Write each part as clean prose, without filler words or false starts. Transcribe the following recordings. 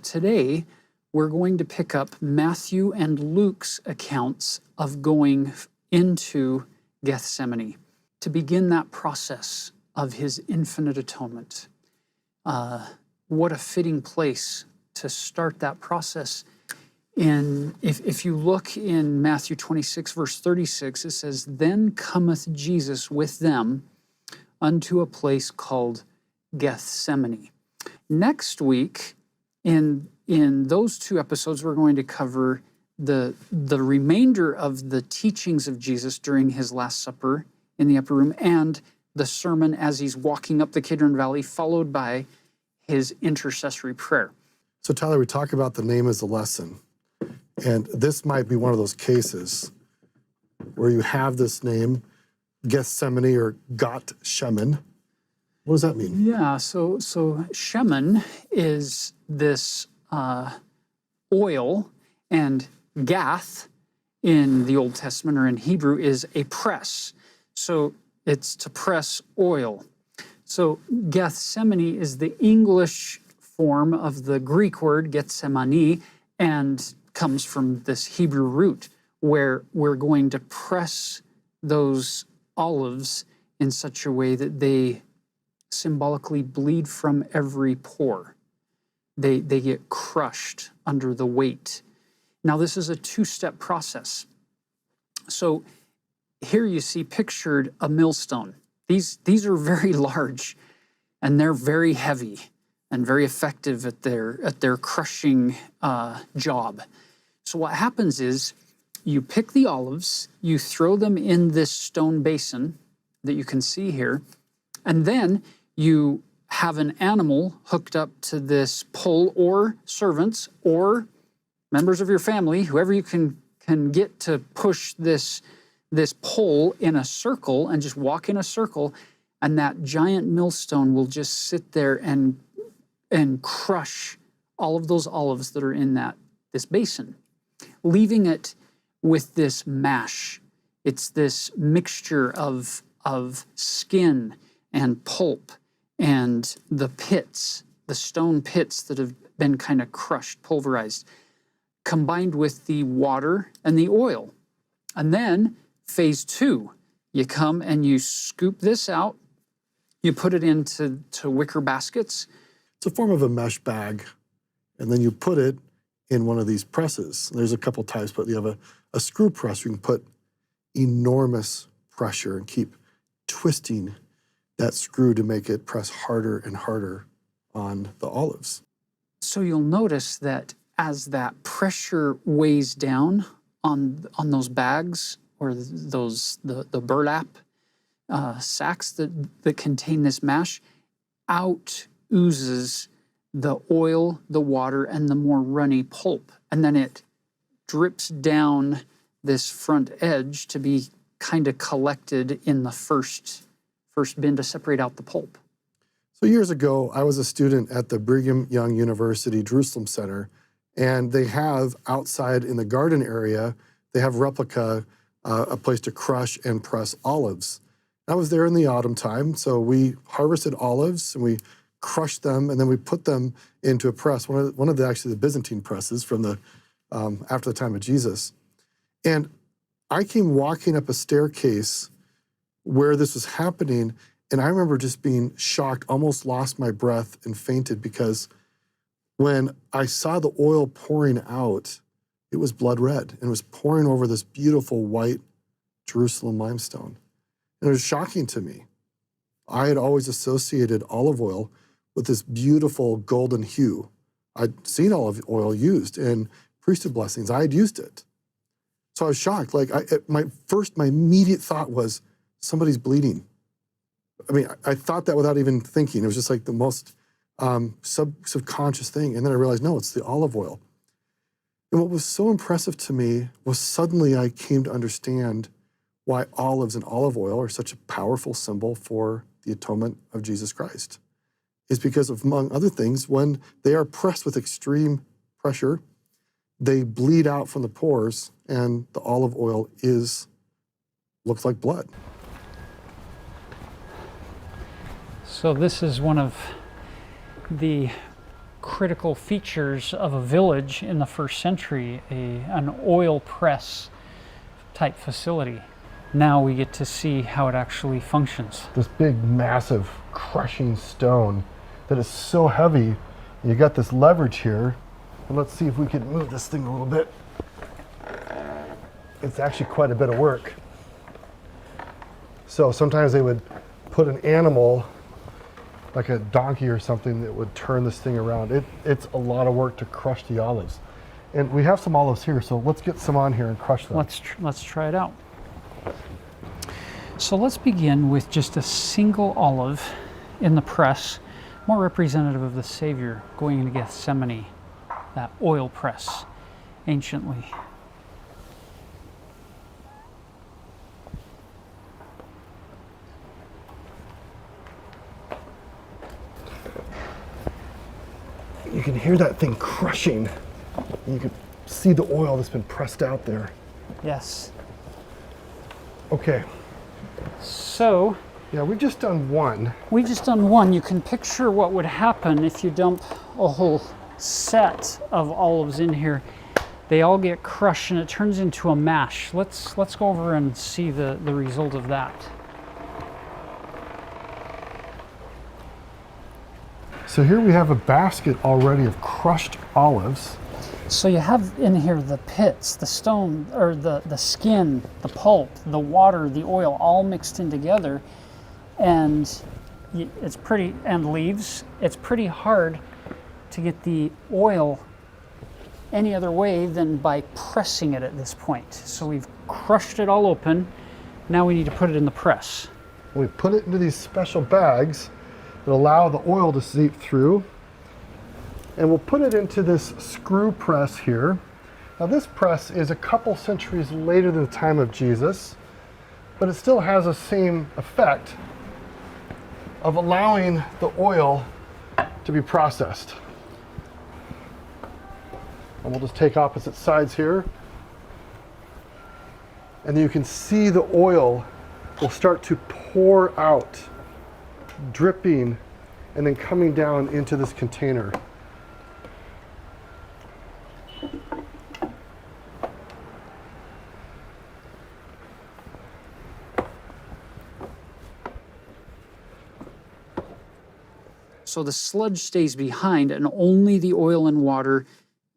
Today, we're going to pick up Matthew and Luke's accounts of going into Gethsemane to begin that process of his infinite atonement. What a fitting place to start that process. If you look in Matthew 26, verse 36, it says, "Then cometh Jesus with them unto a place called Gethsemane." Next week, in those two episodes, we're going to cover the remainder of the teachings of Jesus during his Last Supper in the upper room and the sermon as he's walking up the Kidron Valley, followed by his intercessory prayer. So Tyler, we talk about the name as a lesson. And this might be one of those cases where you have this name, Gethsemane or Gethsemane. What does that mean? Yeah, so shemen is this oil, and gath in the Old Testament or in Hebrew is a press. So it's to press oil. So Gethsemane is the English form of the Greek word Gethsemane, and comes from this Hebrew root where we're going to press those olives in such a way that they symbolically bleed from every pore. They get crushed under the weight. Now, this is a two-step process. So here you see pictured a millstone. These are very large, and they're very heavy and very effective at their crushing job. So what happens is you pick the olives, you throw them in this stone basin that you can see here, and then you have an animal hooked up to this pole, or servants or members of your family, whoever you can get to push this pole in a circle and just walk in a circle, and that giant millstone will just sit there and crush all of those olives that are in this basin, leaving it with this mash. It's this mixture of skin and pulp and the pits, the stone pits that have been kind of crushed, pulverized, combined with the water and the oil. And then phase two, you come and you scoop this out, you put it into wicker baskets. It's a form of a mesh bag, and then you put it in one of these presses. There's a couple types, but you have a screw press. You can put enormous pressure and keep twisting that screw to make it press harder and harder on the olives. So you'll notice that as that pressure weighs down on those bags or the burlap sacks that contain this mash, out oozes the oil, the water, and the more runny pulp. And then it drips down this front edge to be kind of collected in the first bin to separate out the pulp. So years ago, I was a student at the Brigham Young University Jerusalem Center, and they have outside in the garden area, they have a place to crush and press olives. I was there in the autumn time, so we harvested olives and we crushed them, and then we put them into a press, one of the Byzantine presses from the after the time of Jesus. And I came walking up a staircase where this was happening, and I remember just being shocked, almost lost my breath and fainted, because when I saw the oil pouring out, it was blood red, and it was pouring over this beautiful white Jerusalem limestone. And it was shocking to me. I had always associated olive oil with this beautiful golden hue. I'd seen olive oil used in priesthood blessings. I had used it. So I was shocked. My immediate thought was, somebody's bleeding. I mean, I thought that without even thinking. It was just like the most subconscious thing. And then I realized, no, it's the olive oil. And what was so impressive to me was suddenly I came to understand why olives and olive oil are such a powerful symbol for the atonement of Jesus Christ. Is because of, among other things, when they are pressed with extreme pressure, they bleed out from the pores, and the olive oil looks like blood. So this is one of the critical features of a village in the first century, an oil press type facility. Now we get to see how it actually functions. This big, massive, crushing stone that is so heavy. You got this leverage here. And let's see if we can move this thing a little bit. It's actually quite a bit of work. So sometimes they would put an animal, like a donkey or something, that would turn this thing around. It's a lot of work to crush the olives. And we have some olives here, so let's get some on here and crush them. Let's try it out. So let's begin with just a single olive in the press, more representative of the Savior going into Gethsemane, that oil press, anciently. You can hear that thing crushing. You can see the oil that's been pressed out there. Yes. Okay. So, yeah, we've just done one. We've just done one. You can picture what would happen if you dump a whole set of olives in here. They all get crushed and it turns into a mash. Let's go over and see the result of that. So here we have a basket already of crushed olives. So you have in here the pits, the stone, or the skin, the pulp, the water, the oil, all mixed in together. And it's pretty, and leaves. It's pretty hard to get the oil any other way than by pressing it at this point. So we've crushed it all open. Now we need to put it in the press. We put it into these special bags that allow the oil to seep through. And we'll put it into this screw press here. Now this press is a couple centuries later than the time of Jesus, but it still has the same effect of allowing the oil to be processed. And we'll just take opposite sides here. And then you can see the oil will start to pour out, dripping, and then coming down into this container. So the sludge stays behind and only the oil and water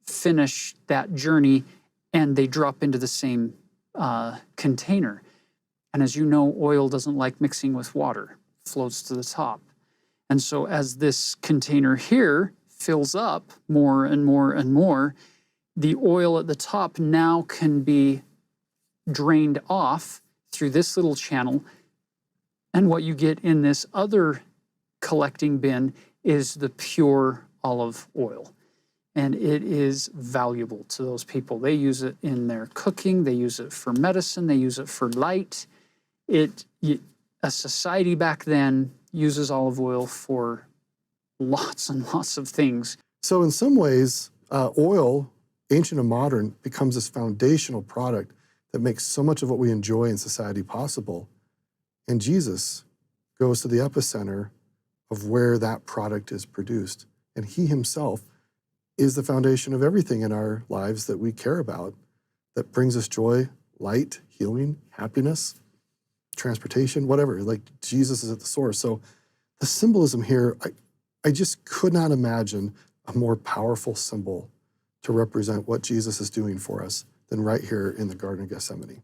finish that journey and they drop into the same container. And as you know, oil doesn't like mixing with water, floats to the top. And so as this container here fills up more and more and more, the oil at the top now can be drained off through this little channel. And what you get in this other collecting bin is the pure olive oil. And it is valuable to those people. They use it in their cooking, they use it for medicine, they use it for light. A society back then uses olive oil for lots and lots of things. So in some ways, oil, ancient and modern, becomes this foundational product that makes so much of what we enjoy in society possible. And Jesus goes to the epicenter of where that product is produced. And he himself is the foundation of everything in our lives that we care about, that brings us joy, light, healing, happiness, transportation, whatever. Like Jesus is at the source. So the symbolism here, I just could not imagine a more powerful symbol to represent what Jesus is doing for us than right here in the Garden of Gethsemane.